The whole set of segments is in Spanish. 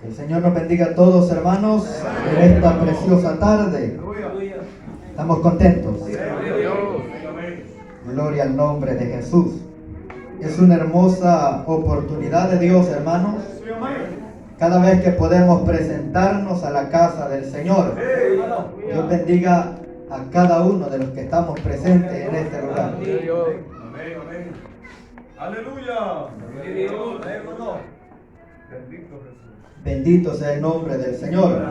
El Señor nos bendiga a todos, hermanos, en esta preciosa tarde. ¿Estamos contentos? Gloria al nombre de Jesús. Es una hermosa oportunidad de Dios, hermanos, cada vez que podemos presentarnos a la casa del Señor. Dios bendiga a cada uno de los que estamos presentes en este lugar. Aleluya. Bendito sea el nombre del Señor.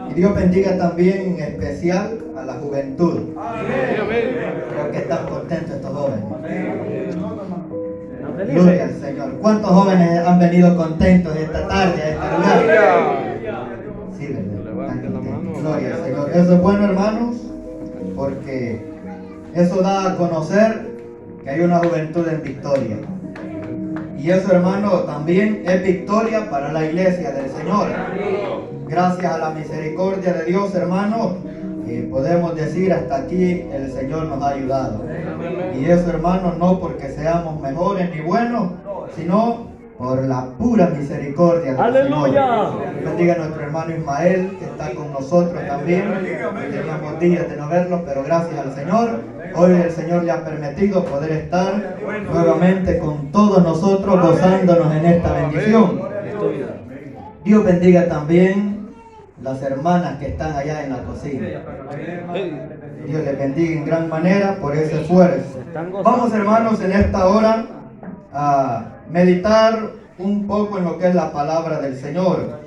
Y Dios bendiga también en especial a la juventud. Creo que están contentos estos jóvenes. Gloria al Señor. ¿Cuántos jóvenes han venido contentos esta tarde a este lugar? Sí, ¿verdad? Están contentos. Gloria al Señor. Eso es bueno, hermanos, porque eso da a conocer que hay una juventud en victoria. Y eso, hermano, también es victoria para la iglesia del Señor. Gracias a la misericordia de Dios, hermano, podemos decir hasta aquí el Señor nos ha ayudado. Y eso, hermano, no porque seamos mejores ni buenos, sino por la pura misericordia del Señor. Bendiga a nuestro hermano Ismael, que está con nosotros también. Teníamos días de no verlo, pero gracias al Señor, hoy el Señor le ha permitido poder estar nuevamente con todos nosotros, gozándonos en esta bendición. Dios bendiga también las hermanas que están allá en la cocina. Dios les bendiga en gran manera por ese esfuerzo. Vamos, hermanos, en esta hora a meditar un poco en lo que es la palabra del Señor.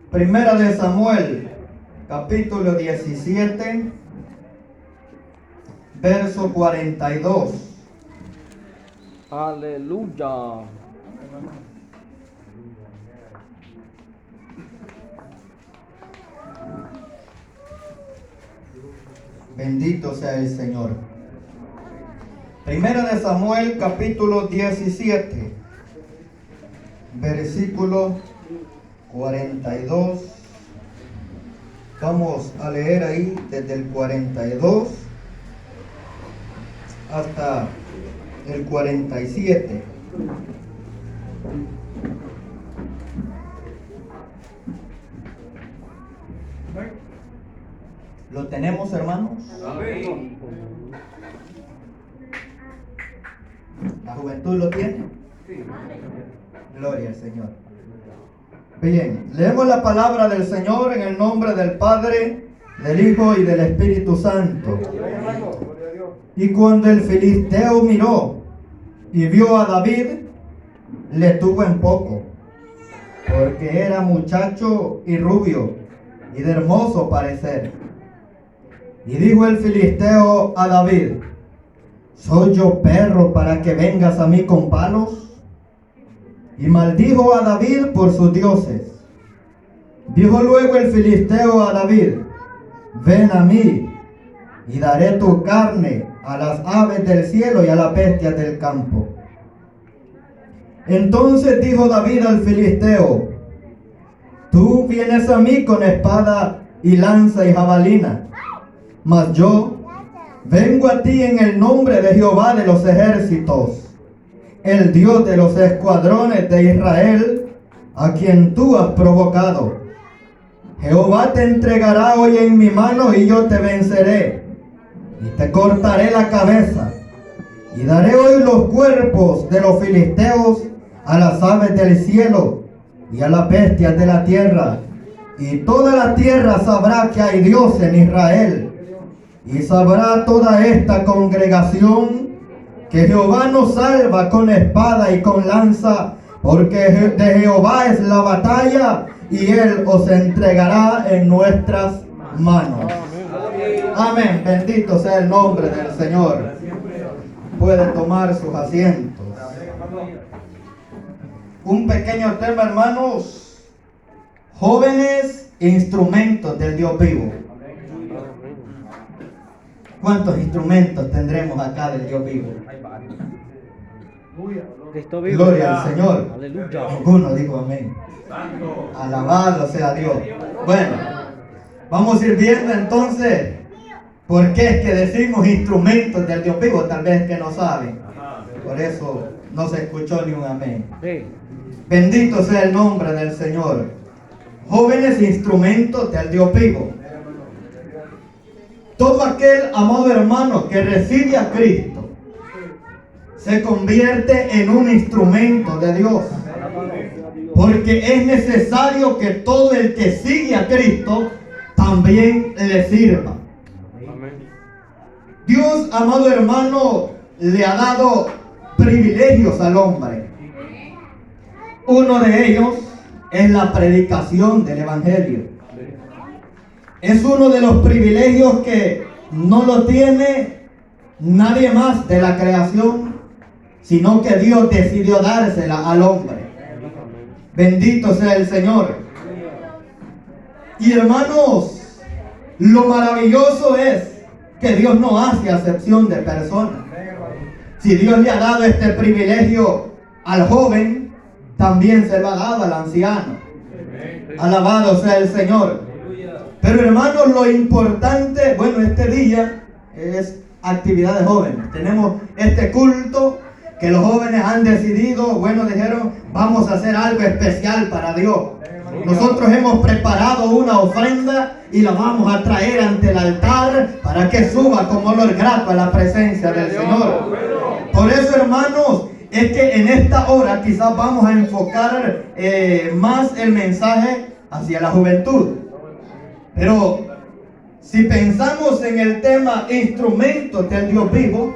Primera de Samuel, capítulo 17, verso 42. Aleluya. Bendito sea el Señor. Primera de Samuel, capítulo 17, versículo 42. Vamos a leer ahí desde el 42 hasta el 47. ¿Lo tenemos, hermanos? Amén. ¿La juventud lo tiene? Gloria al Señor. Bien, leemos la palabra del Señor en el nombre del Padre, del Hijo y del Espíritu Santo. Y cuando el filisteo miró y vio a David, le tuvo en poco, porque era muchacho y rubio y de hermoso parecer. Y dijo el filisteo a David: ¿soy yo perro para que vengas a mí con palos? Y maldijo a David por sus dioses. Dijo luego el filisteo a David: ven a mí, y daré tu carne a las aves del cielo y a las bestias del campo. Entonces dijo David al filisteo: tú vienes a mí con espada y lanza y jabalina, mas yo vengo a ti en el nombre de Jehová de los ejércitos, el Dios de los escuadrones de Israel, a quien tú has provocado. Jehová te entregará hoy en mi mano y yo te venceré, y te cortaré la cabeza, y daré hoy los cuerpos de los filisteos a las aves del cielo y a las bestias de la tierra, y toda la tierra sabrá que hay Dios en Israel. Y sabrá toda esta congregación que Jehová nos salva con espada y con lanza, porque de Jehová es la batalla y Él os entregará en nuestras manos. Amén. Bendito sea el nombre del Señor. Pueden tomar sus asientos. Un pequeño tema, hermanos. Jóvenes instrumentos del Dios vivo. ¿Cuántos instrumentos tendremos acá del Dios vivo? Cristo vivo. Gloria al Señor. Aleluya. Ninguno dijo amén. Alabado sea Dios. Bueno, vamos a ir viendo entonces por qué es que decimos instrumentos del Dios vivo. Tal vez que no saben. Por eso No se escuchó ni un amén. Sí. Bendito sea el nombre del Señor. Jóvenes, instrumentos del Dios vivo. Todo aquel, amado hermano, que recibe a Cristo, se convierte en un instrumento de Dios. Porque es necesario que todo el que sigue a Cristo también le sirva. Dios, amado hermano, le ha dado privilegios al hombre. Uno de ellos es la predicación del Evangelio. Es uno de los privilegios que no lo tiene nadie más de la creación, sino que Dios decidió dársela al hombre. Bendito sea el Señor. Y hermanos, lo maravilloso es que Dios no hace acepción de personas. Si Dios le ha dado este privilegio al joven, también se lo ha dado al anciano. Alabado sea el Señor. Pero hermanos, lo importante, bueno, este día es actividad de jóvenes. Tenemos este culto que los jóvenes han decidido, bueno, dijeron, vamos a hacer algo especial para Dios. Nosotros hemos preparado una ofrenda y la vamos a traer ante el altar para que suba como olor grato a la presencia del Señor. Por eso, hermanos, es que en esta hora quizás vamos a enfocar más el mensaje hacia la juventud. Pero si pensamos en el tema instrumentos del Dios vivo,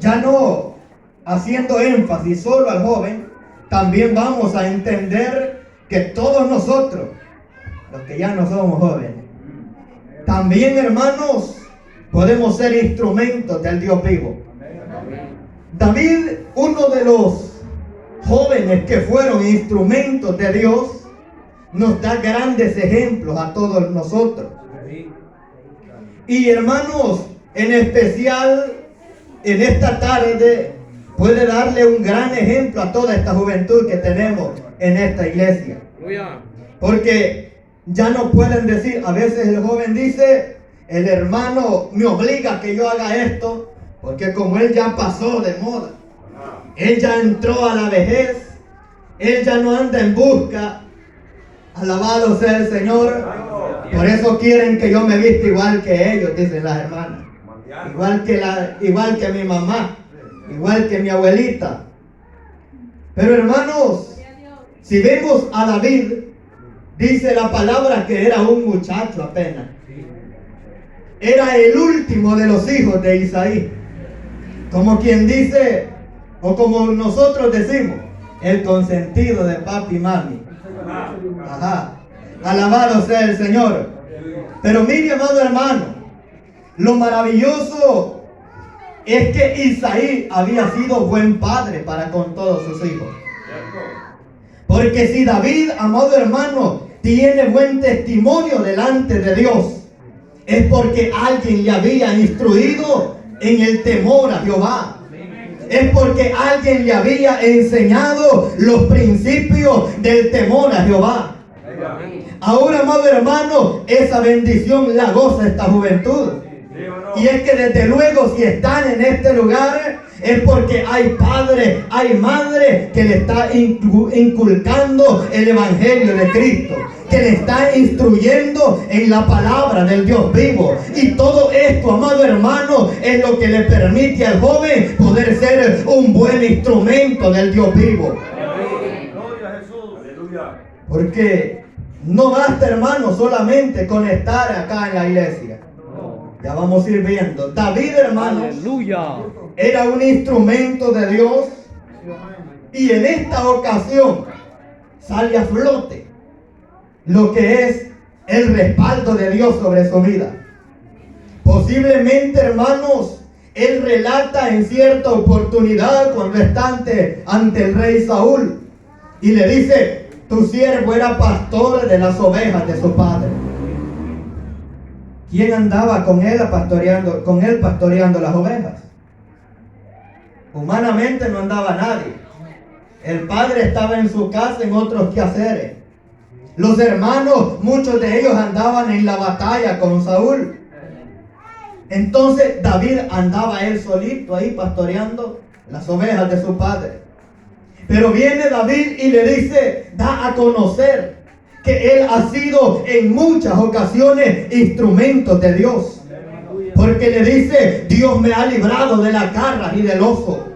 ya no haciendo énfasis solo al joven, también vamos a entender que todos nosotros, los que ya no somos jóvenes, también, hermanos, podemos ser instrumentos del Dios vivo. David, uno de los jóvenes que fueron instrumentos de Dios, nos da grandes ejemplos a todos nosotros. Y hermanos, en especial en esta tarde, puede darle un gran ejemplo a toda esta juventud que tenemos en esta iglesia. Porque ya no pueden decir, a veces el joven dice, el hermano me obliga a que yo haga esto, porque como él ya pasó de moda, él ya entró a la vejez, él ya no anda en busca. Alabado sea el Señor. Por eso quieren que yo me vista igual que ellos, dicen las hermanas. Igual que mi mamá, igual que mi abuelita. Pero hermanos, si vemos a David, dice la palabra que era un muchacho apenas. Era el último de los hijos de Isaí. Como quien dice, o como nosotros decimos, el consentido de papi y mami. Ajá. Alabado sea el Señor. Pero mire, amado hermano, lo maravilloso es que Isaí había sido buen padre para con todos sus hijos. Porque si David, amado hermano, tiene buen testimonio delante de Dios, es porque alguien le había instruido en el temor a Jehová. Es porque alguien le había enseñado los principios del temor a Jehová. Ahora, amado hermano, esa bendición la goza esta juventud. Y es que desde luego, si están en este lugar, es porque hay padre, hay madre que le está inculcando el Evangelio de Cristo, que le está instruyendo en la palabra del Dios vivo. Y todo esto, amado hermano, es lo que le permite al joven poder ser un buen instrumento del Dios vivo. Porque no basta, hermano, solamente con estar acá en la iglesia. Ya vamos a ir viendo. David, hermanos, Aleluya, era un instrumento de Dios. Y en esta ocasión sale a flote lo que es el respaldo de Dios sobre su vida. Posiblemente, hermanos, él relata en cierta oportunidad cuando está ante el rey Saúl y le dice: tu siervo era pastor de las ovejas de su padre. ¿Quién andaba con él pastoreando las ovejas? Humanamente no andaba nadie. El padre estaba en su casa en otros quehaceres. Los hermanos, muchos de ellos andaban en la batalla con Saúl. Entonces David andaba él solito ahí pastoreando las ovejas de su padre. Pero viene David y le dice, da a conocer que él ha sido en muchas ocasiones instrumento de Dios. Porque le dice, Dios me ha librado de las garras y del oso,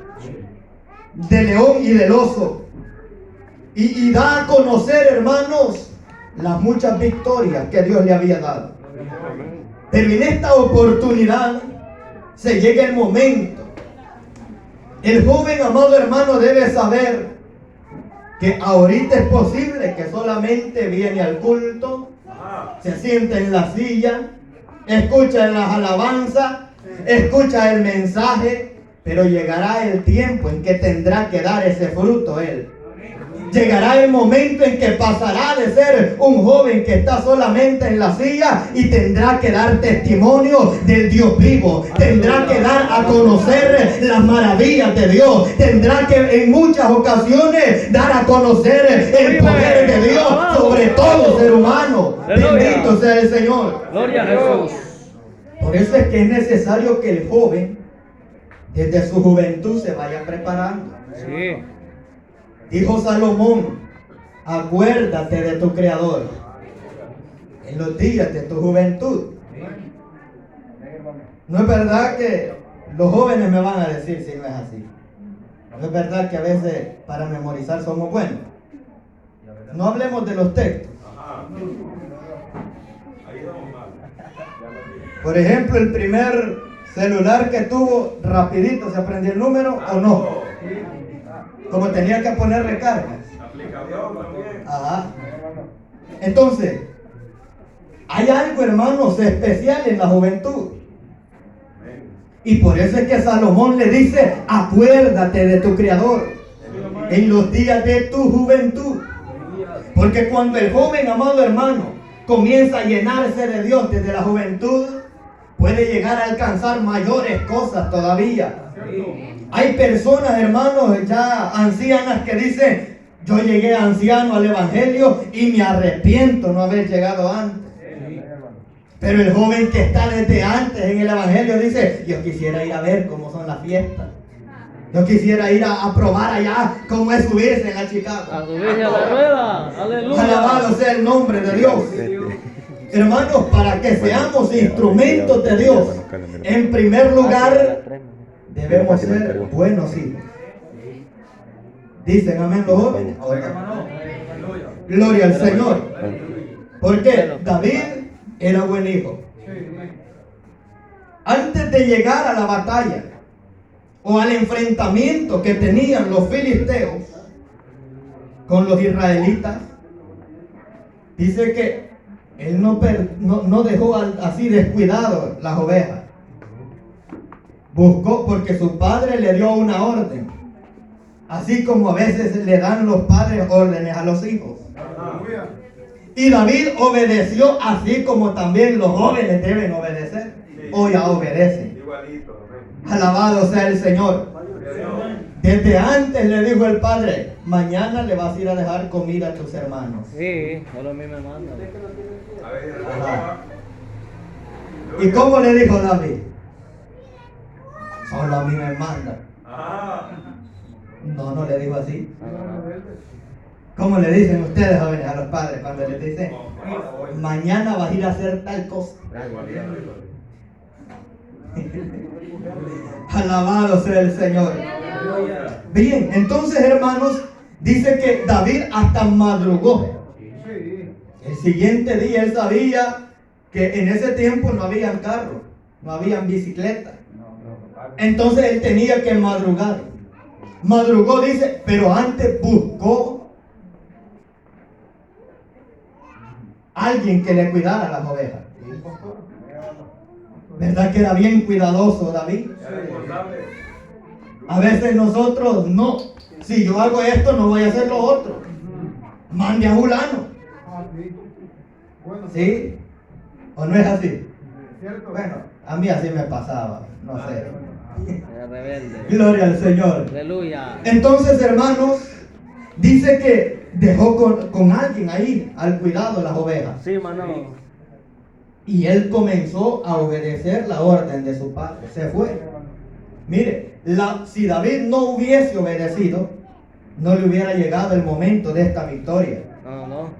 del león y del oso. Y da a conocer, hermanos, las muchas victorias que Dios le había dado. Pero en esta oportunidad se llega el momento. El joven, amado hermano, debe saber que ahorita es posible que solamente viene al culto, se sienta en la silla, escucha las alabanzas, escucha el mensaje, pero llegará el tiempo en que tendrá que dar ese fruto él. Llegará el momento en que pasará de ser un joven que está solamente en la silla y tendrá que dar testimonio del Dios vivo. Tendrá que dar a conocer las maravillas de Dios. Tendrá que en muchas ocasiones dar a conocer el poder de Dios sobre todo ser humano. Bendito sea el Señor. Gloria a Jesús. Por eso es que es necesario que el joven desde su juventud se vaya preparando. Sí. Dijo Salomón, acuérdate de tu Creador en los días de tu juventud. No es verdad que los jóvenes me van a decir si no es así. No es verdad que a veces para memorizar somos buenos. No hablemos de los textos. Por ejemplo, el primer celular que tuvo, rapidito se aprendió el número o no. Como tenía que poner recargas. Ajá. Entonces, hay algo, hermanos, especial en la juventud. Y por eso es que Salomón le dice, acuérdate de tu Creador en los días de tu juventud. Porque cuando el joven, amado hermano, comienza a llenarse de Dios desde la juventud, puede llegar a alcanzar mayores cosas todavía. Hay personas, hermanos, ya ancianas que dicen, yo llegué anciano al Evangelio y me arrepiento no haber llegado antes. Pero el joven que está desde antes en el Evangelio dice, yo quisiera ir a ver cómo son las fiestas. Yo quisiera ir a probar allá cómo es subirse en la Chicago. A subirse a la rueda. Aleluya. Alabado sea el nombre de Dios. Hermanos, para que seamos instrumentos de Dios, en primer lugar, debemos ser buenos hijos. Dicen amén los jóvenes. Gloria al Señor. Porque David era buen hijo. Antes de llegar a la batalla o al enfrentamiento que tenían los filisteos con los israelitas, dice que él no dejó así descuidado las ovejas. Buscó, porque su padre le dio una orden, así como a veces le dan los padres órdenes a los hijos. Y David obedeció, así como también los jóvenes deben obedecer. Hoy ya obedecen. Alabado sea el Señor. Desde antes le dijo el padre, mañana le vas a ir a dejar comida a tus hermanos. Sí, solo a mí me mandan. Ajá. ¿Y cómo le dijo David? Solo a mí me mandan. No le dijo así. ¿Cómo le dicen ustedes, jóvenes, a los padres cuando les dicen, mañana vas a ir a hacer tal cosa? Alabado sea el Señor. Bien, entonces, hermanos, dice que David hasta madrugó. El siguiente día él sabía que en ese tiempo no habían carros, no habían bicicletas. Entonces él tenía que madrugar. Madrugó, dice, pero antes buscó alguien que le cuidara las ovejas. ¿Verdad que era bien cuidadoso David? A veces nosotros no. Si yo hago esto, no voy a hacer lo otro. Mande a fulano. ¿Sí? ¿O no es así? Bueno, a mí así me pasaba. No sé. Gloria al Señor. Aleluya. Entonces, hermanos, dice que dejó con alguien ahí al cuidado de las ovejas. Sí, mano. Y él comenzó a obedecer la orden de su padre. Se fue. Mire, si David no hubiese obedecido, no le hubiera llegado el momento de esta victoria. No.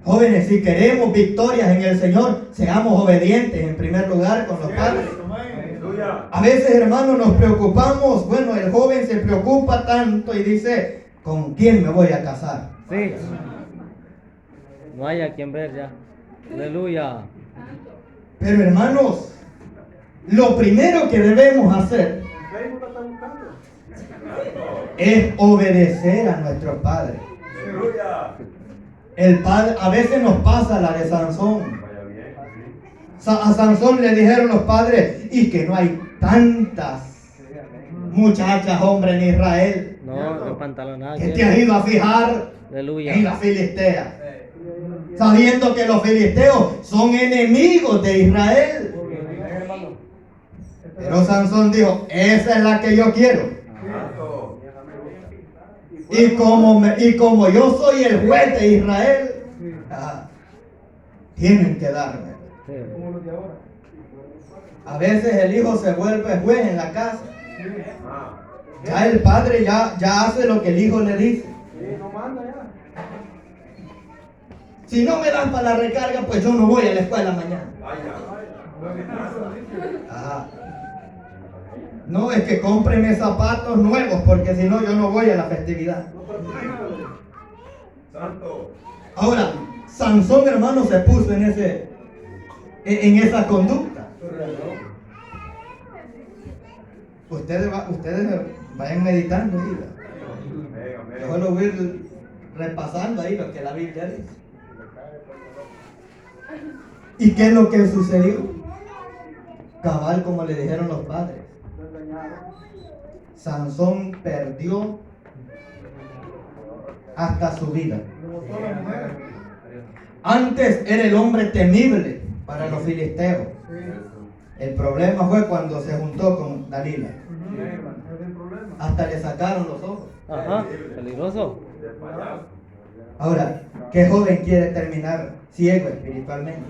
Jóvenes, si queremos victorias en el Señor, seamos obedientes en primer lugar con los padres. Aleluya. A veces, hermanos, nos preocupamos. Bueno, el joven se preocupa tanto y dice, ¿con quién me voy a casar? Sí. No hay a quien ver ya. Aleluya. Pero, hermanos, lo primero que debemos hacer es obedecer a nuestros padres. Aleluya. El padre, a veces nos pasa la de Sansón. A Sansón le dijeron los padres, y que no hay tantas muchachas, hombres en Israel, No pantalonada. que te has ido a fijar Aleluya. en la Filistea, sabiendo que los filisteos son enemigos de Israel. Pero Sansón dijo, esa es la que yo quiero. Y como yo soy el juez de Israel, tienen que darme. Sí. A veces el hijo se vuelve juez en la casa. Ya el padre ya hace lo que el hijo le dice. Si no me dan para la recarga, pues yo no voy a la escuela mañana. Ajá. No, es que cómpreme zapatos nuevos, porque si no yo no voy a la festividad. Santo. Ahora, Sansón, hermano, se puso en esa conducta. Ustedes vayan meditando ahí. Yo solo voy a ir repasando ahí lo que la Biblia dice. ¿Y qué es lo que sucedió? Cabal, como le dijeron los padres. Sansón perdió hasta su vida. Antes era el hombre temible para los filisteos. El problema fue cuando se juntó con Dalila. Hasta le sacaron los ojos. Ajá. Peligroso. Ahora, ¿qué joven quiere terminar ciego espiritualmente?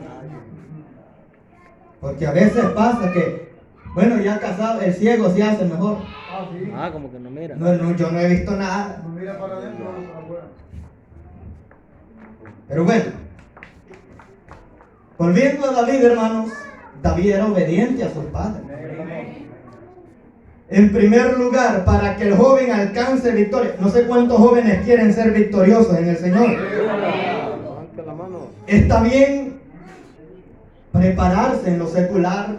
Porque a veces pasa que, bueno, ya casado, el ciego se hace mejor. Como que no mira. No, yo no he visto nada. Pero bueno, volviendo a David, hermanos, David era obediente a sus padres. En primer lugar, para que el joven alcance victoria. No sé cuántos jóvenes quieren ser victoriosos en el Señor. Está bien prepararse en lo secular.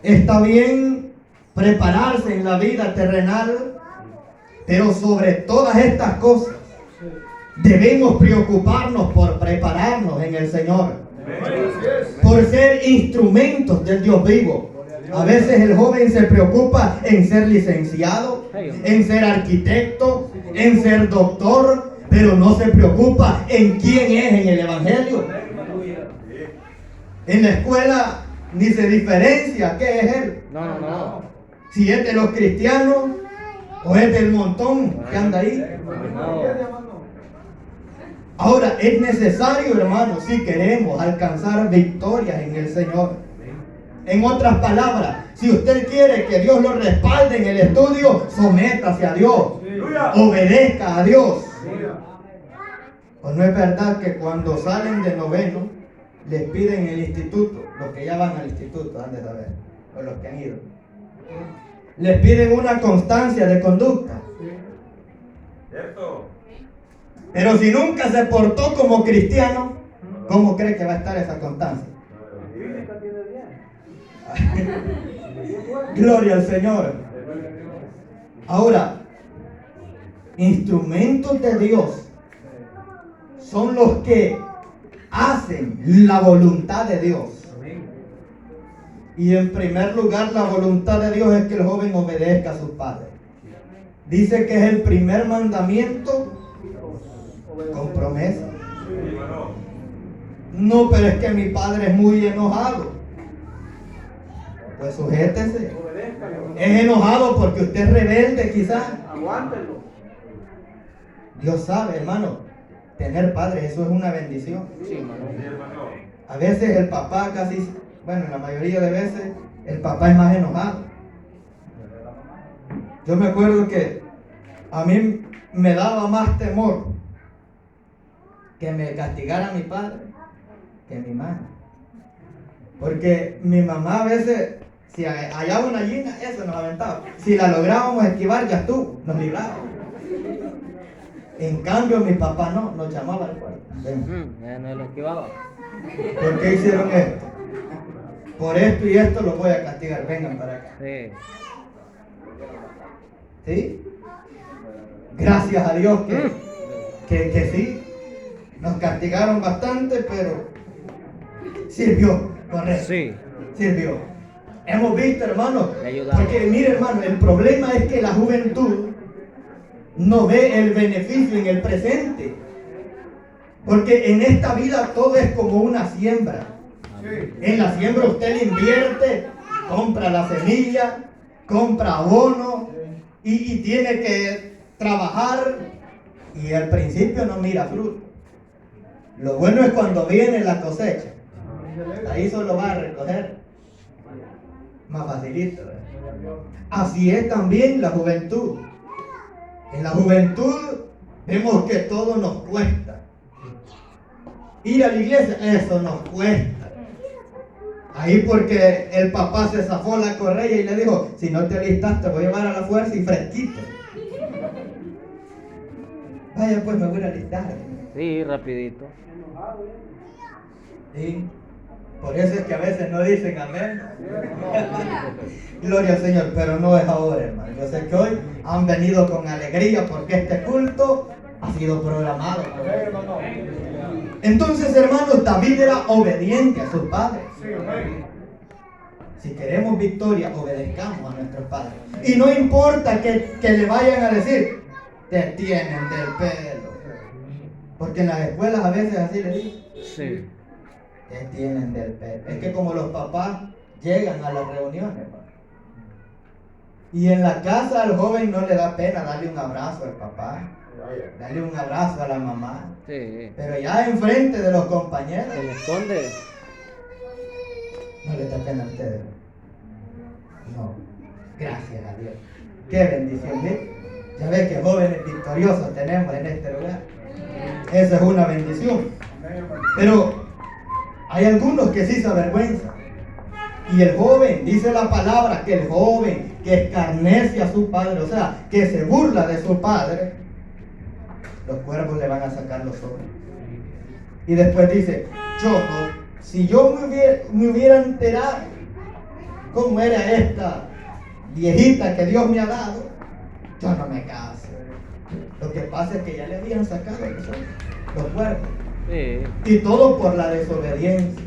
Está bien prepararse en la vida terrenal. Pero sobre todas estas cosas, debemos preocuparnos por prepararnos en el Señor. Por ser instrumentos del Dios vivo. A veces el joven se preocupa en ser licenciado, en ser arquitecto, en ser doctor, pero no se preocupa en quién es en el Evangelio. En la escuela ni se diferencia qué es él. No. Si es de los cristianos o es del montón que anda ahí. Ahora, es necesario, hermanos, si queremos alcanzar victorias en el Señor. En otras palabras, si usted quiere que Dios lo respalde en el estudio, sométase a Dios. Obedezca a Dios. ¿O no es verdad que cuando salen de noveno, les piden en el instituto, los que ya van al instituto, han de saber, o los que han ido, les piden una constancia de conducta? ¿Cierto? Pero si nunca se portó como cristiano, ¿cómo cree que va a estar esa constancia? Gloria al Señor. Ahora, instrumentos de Dios son los que hacen la voluntad de Dios. Y en primer lugar, la voluntad de Dios es que el joven obedezca a sus padres. Dice que es el primer mandamiento con promesa. No, pero es que mi padre es muy enojado. Pues sujétese. Es enojado porque usted es rebelde, quizás. Aguántelo. Dios sabe, hermano, tener padres, eso es una bendición. Sí, hermano. A veces el papá bueno, la mayoría de veces, el papá es más enojado. Yo me acuerdo que a mí me daba más temor que me castigara mi padre que mi madre. Porque mi mamá a veces, si hallaba una gallina, eso nos aventaba. Si la lográbamos esquivar, ya estuvo, nos libraba. En cambio, mi papá no, nos llamaba al cuarto. Ven. Ya no lo esquivaba. ¿Por qué hicieron esto? Por esto y esto los voy a castigar, vengan para acá. Sí. ¿Sí? Gracias a Dios que sí. Nos castigaron bastante, pero sirvió, correcto. Sí. Sirvió. Hemos visto, hermano, Le ayudamos. porque mire, hermano, el problema es que la juventud no ve el beneficio en el presente. Porque en esta vida todo es como una siembra. En la siembra usted le invierte, compra la semilla, compra abono y tiene que trabajar y al principio no mira fruto. Lo bueno es cuando viene la cosecha. Ahí solo va a recoger. Más facilito, ¿verdad? Así es también la juventud. En la juventud vemos que todo nos cuesta. Ir a la iglesia, eso nos cuesta. Ahí porque el papá se zafó la correa y le dijo, si no te alistas te voy a llevar a la fuerza y fresquito. Vaya pues, me voy a alistar. Sí, rapidito. ¿Sí? Por eso es que a veces no dicen amén. Gloria al Señor, pero no es ahora, hermano. Yo sé que hoy han venido con alegría porque este culto ha sido programado. Entonces, hermanos, David era obediente a sus padres. Si queremos victoria, obedezcamos a nuestros padres. Y no importa que le vayan a decir, te tienen del pelo. Porque en las escuelas a veces así les dicen. Sí. Te tienen del pelo. Es que como los papás llegan a las reuniones, hermano. Y en la casa al joven no le da pena darle un abrazo al papá, darle un abrazo a la mamá. Sí. Pero ya enfrente de los compañeros, Se le esconde. no le da pena a ustedes. No. Gracias a Dios. Qué bendición, ¿sí? Ya ves que jóvenes victoriosos tenemos en este lugar. Esa es una bendición. Pero hay algunos que sí se avergüenzan. Y el joven, dice la palabra, que el joven que escarnece a su padre, o sea, que se burla de su padre, los cuervos le van a sacar los ojos. Y después dice, yo no, si yo me hubiera enterado cómo era esta viejita que Dios me ha dado, yo no me caso. Lo que pasa es que ya le habían sacado los cuervos. Sí. Y todo por la desobediencia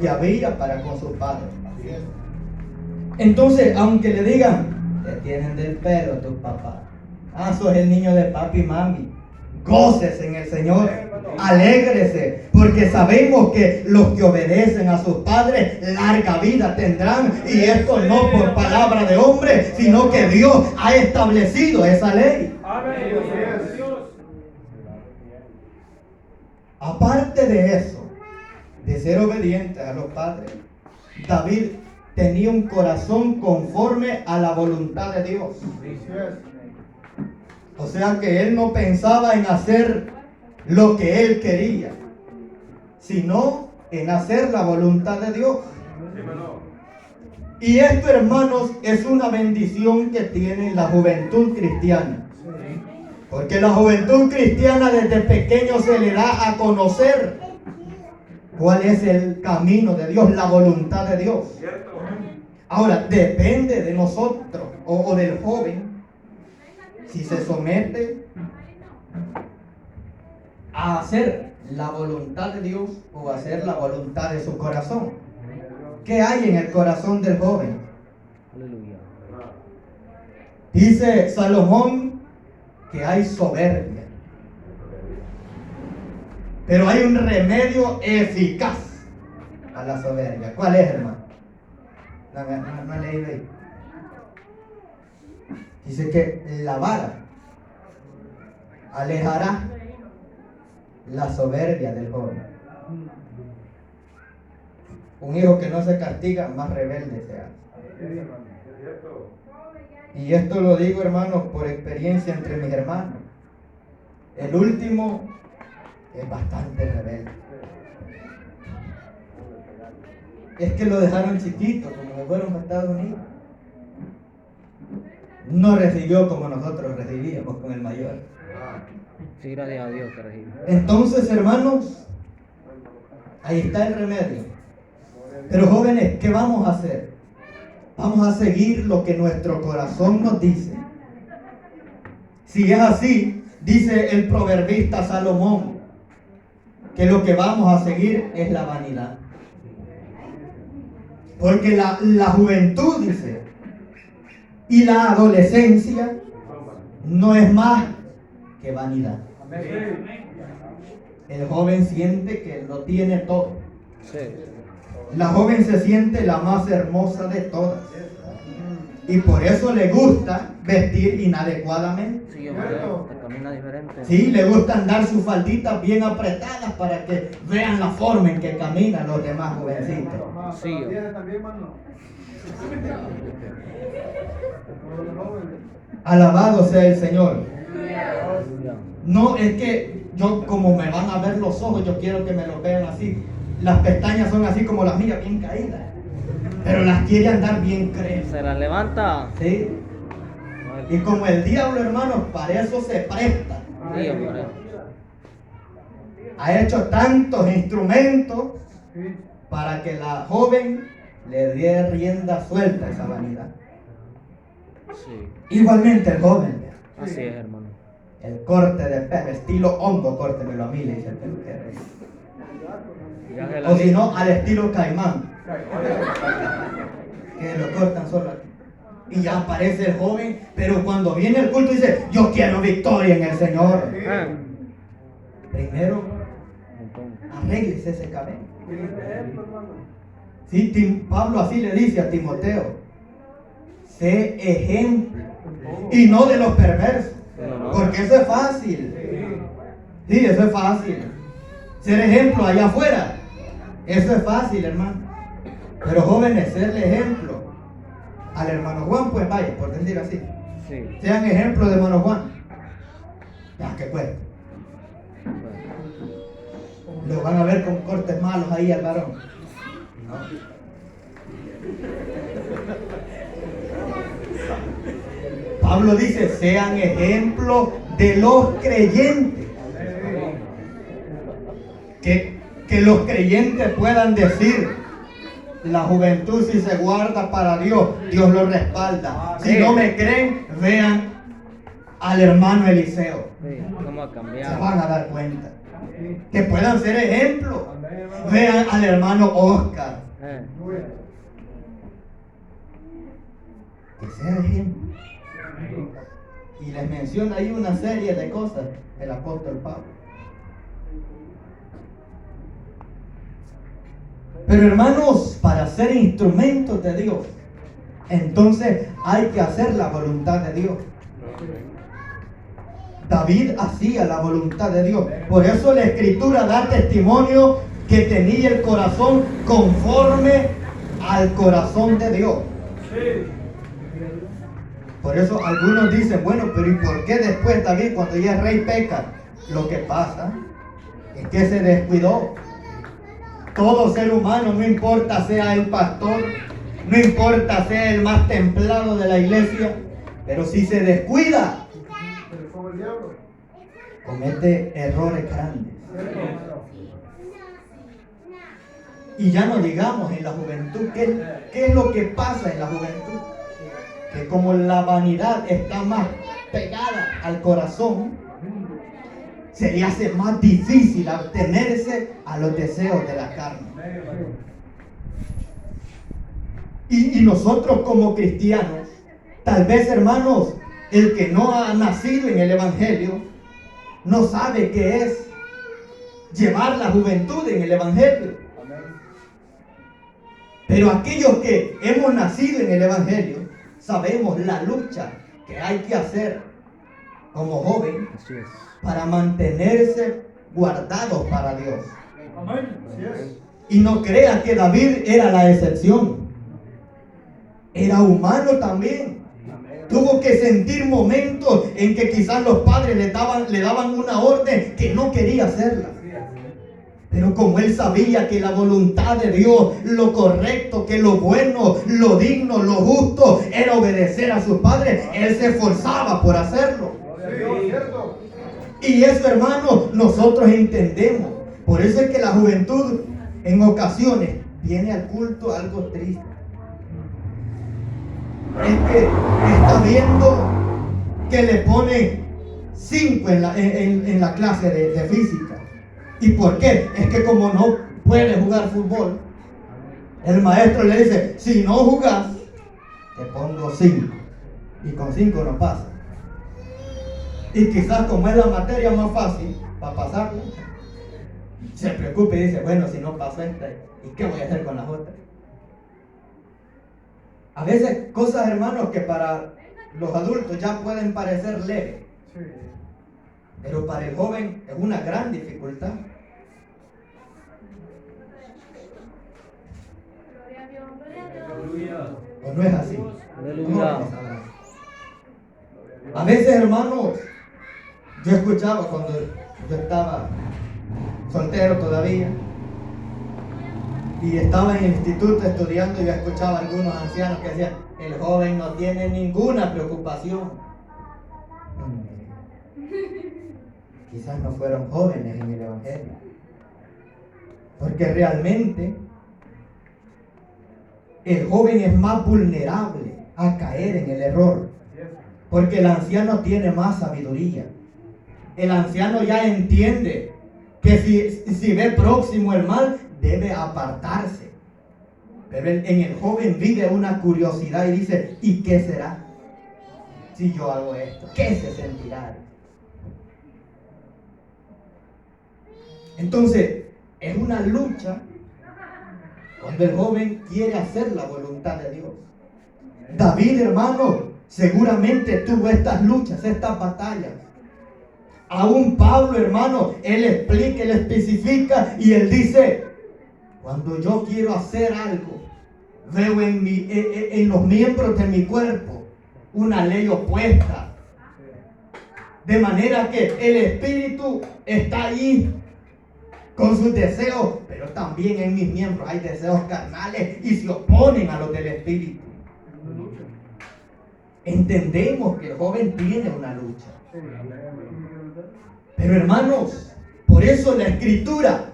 que había para con sus padres. Entonces, aunque le digan, te tienen del pelo tus papás. Sos el niño de papi y mami. Gócese en el Señor. Alégrese, porque sabemos que los que obedecen a sus padres larga vida tendrán. Y esto no por palabra de hombre, sino que Dios ha establecido esa ley. Aparte de eso, de ser obediente a los padres, David tenía un corazón conforme a la voluntad de Dios. O sea que él no pensaba en hacer lo que él quería, sino en hacer la voluntad de Dios. Y esto, hermanos, es una bendición que tiene la juventud cristiana. Porque la juventud cristiana desde pequeño se le da a conocer cuál es el camino de Dios, la voluntad de Dios. Ahora, depende de nosotros o del joven si se somete a hacer la voluntad de Dios o a hacer la voluntad de su corazón. ¿Qué hay en el corazón del joven? Aleluya. Dice Salomón que hay soberbia, pero hay un remedio eficaz a la soberbia. ¿Cuál es, hermano? No he leído ahí. Dice que la vara alejará la soberbia del joven. Un hijo que no se castiga, más rebelde se hace. Y esto lo digo, hermanos, por experiencia entre mis hermanos. El último es bastante rebelde. Es que lo dejaron chiquito, como se fueron para Estados Unidos. No recibió como nosotros recibíamos con el mayor. Sí, gracias a Dios que recibí. Entonces, hermanos, ahí está el remedio. Pero jóvenes, ¿qué vamos a hacer? Vamos a seguir lo que nuestro corazón nos dice. Si es así, dice el proverbista Salomón, que lo que vamos a seguir es la vanidad. Porque la juventud, dice, y la adolescencia no es más que vanidad. El joven siente que lo tiene todo. Sí. La joven se siente la más hermosa de todas. Y por eso le gusta vestir inadecuadamente. Sí, hombre, te camina diferente. Sí, le gusta andar sus falditas bien apretadas para que vean la forma en que caminan los demás jovencitos. Sí, hombre. Alabado sea el Señor. Aleluya. No, es que yo, como me van a ver los ojos, yo quiero que me los vean así. Las pestañas son así como las mías, bien caídas. Pero las quiere andar bien crestas. Se la levanta. ¿Sí? Y como el diablo, hermanos, para eso se presta. Sí, hombre. Ha hecho tantos instrumentos para que la joven le dé rienda suelta a esa vanidad. Sí. Igualmente el joven. Así es, hermano. El corte de pelo, estilo hongo, córtemelo a mí, le dice el peluquero. Ya que la O si no, al estilo caimán, que lo cortan solo aquí. Y ya aparece el joven, pero cuando viene el culto dice, yo quiero victoria en el Señor. Primero, arréglese ese cabello. Sí, Pablo así le dice a Timoteo, sé ejemplo, y no de los perversos, porque eso es fácil. Sí, eso es fácil. Ser ejemplo allá afuera, eso es fácil, hermano. Pero jóvenes, serle ejemplo al hermano Juan, pues vaya, por decir así. Sí. Sean ejemplo de hermano Juan. Ya, que cuesta. Lo van a ver con cortes malos ahí al varón. No. Pablo dice, sean ejemplo de los creyentes. Que los creyentes puedan decir, la juventud si se guarda para Dios, Dios lo respalda. Si no me creen, vean al hermano Eliseo. Sí, ¿cómo ha Se cambiado? van a dar cuenta. Que puedan ser ejemplo. Vean al hermano Oscar. Que sea ejemplo. Y les menciona ahí una serie de cosas el apóstol Pablo. Pero hermanos, para ser instrumentos de Dios, entonces hay que hacer la voluntad de Dios. David hacía la voluntad de Dios. Por eso la Escritura da testimonio que tenía el corazón conforme al corazón de Dios. Por eso algunos dicen, bueno, pero ¿y por qué después David, cuando ya es rey, peca? Lo que pasa es que se descuidó. Todo ser humano, no importa sea el pastor, no importa sea el más templado de la iglesia, pero si se descuida, comete errores grandes. Y ya no digamos en la juventud, ¿qué es lo que pasa en la juventud? Que como la vanidad está más pegada al corazón, se le hace más difícil abstenerse a los deseos de la carne. Y nosotros como cristianos, tal vez, hermanos, el que no ha nacido en el Evangelio, no sabe qué es llevar la juventud en el Evangelio. Pero aquellos que hemos nacido en el Evangelio, sabemos la lucha que hay que hacer como joven para mantenerse guardados para Dios. Y no crea que David era la excepción. Era humano también. Tuvo que sentir momentos en que quizás los padres le daban una orden que no quería hacerla. Pero como él sabía que la voluntad de Dios, lo correcto, que lo bueno, lo digno, lo justo era obedecer a sus padres, él se esforzaba por hacerlo. Y eso, hermano, nosotros entendemos. Por eso es que la juventud en ocasiones viene al culto algo triste. Es que está viendo que le ponen 5 en la clase de física. ¿Y por qué? Es que como no puede jugar fútbol, el maestro le dice, si no jugás, te pongo 5. Y con 5 no pasa. Y quizás como es la materia más fácil para pasarla, se preocupa y dice, bueno, si no paso esta, ¿y qué voy a hacer con las otras? A veces cosas, hermanos, que para los adultos ya pueden parecer leves, pero para el joven es una gran dificultad. ¿O no es así? Aleluya. A veces, hermanos, yo escuchaba cuando yo estaba soltero todavía y estaba en el instituto estudiando, y yo escuchaba a algunos ancianos que decían, el joven no tiene ninguna preocupación. Quizás no fueron jóvenes en el evangelio, porque realmente el joven es más vulnerable a caer en el error, porque el anciano tiene más sabiduría. El anciano ya entiende que si ve próximo el mal, debe apartarse. Pero en el joven vive una curiosidad y dice, ¿y qué será si yo hago esto? ¿Qué se sentirá? Entonces, es una lucha cuando el joven quiere hacer la voluntad de Dios. David, hermano, seguramente tuvo estas luchas, estas batallas. Aún Pablo, hermano, él explica, él especifica y él dice, cuando yo quiero hacer algo, veo en los miembros de mi cuerpo una ley opuesta. De manera que el espíritu está ahí con sus deseos, pero también en mis miembros hay deseos carnales y se oponen a los del espíritu. Entendemos que el joven tiene una lucha. Pero hermanos, por eso la escritura,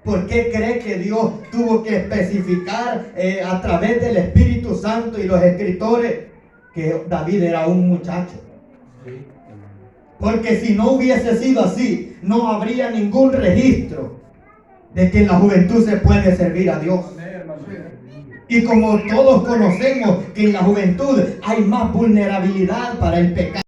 ¿por qué cree que Dios tuvo que especificar a través del Espíritu Santo y los escritores que David era un muchacho? Porque si no hubiese sido así, no habría ningún registro de que en la juventud se puede servir a Dios. Y como todos conocemos que en la juventud hay más vulnerabilidad para el pecado.